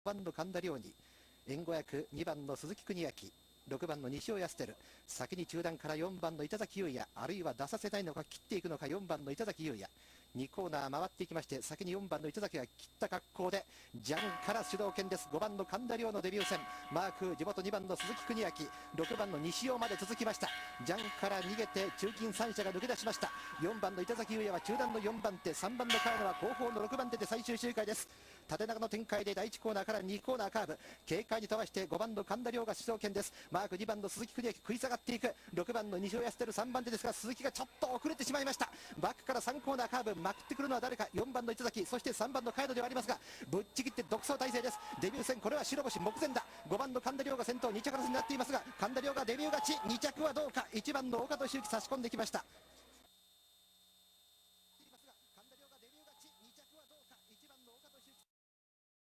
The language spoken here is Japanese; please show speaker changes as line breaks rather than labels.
番の神田良に援護役2番の鈴木邦明、6番の西尾安輝、先に中段から4番の板崎優也、あるいは出させないのか切っていくのか、4番の板崎優也、2コーナー回っていきまして、先に4番の板崎が切った格好でジャンから主導権です。5番の神田良のデビュー戦、マーク地元2番の鈴木邦明、6番の西尾まで続きました。ジャンから逃げて中金3社が抜け出しました。4番の板崎優也は中段の4番手、3番の川野は後方の6番手で最終周回です。縦長の展開で第1コーナーから2コーナーカーブ、軽快に飛ばして5番の神田良が主導権です。マーク2番の鈴木邦明食い下がっていく、6番の西尾安輝3番手ですが、鈴木がちょっと遅れてしまいました。バックから3コーナーカーブ、まくってくるのは誰か、4番の板崎、そして3番の茅野ではありますが、ぶっちぎって独走体制です。デビュー戦、これは白星目前だ。5番の神田良が先頭、2着争いになっていますが、神田良がデビュー勝ち、2着はどうか。1番の岡戸周輝差し込んできました。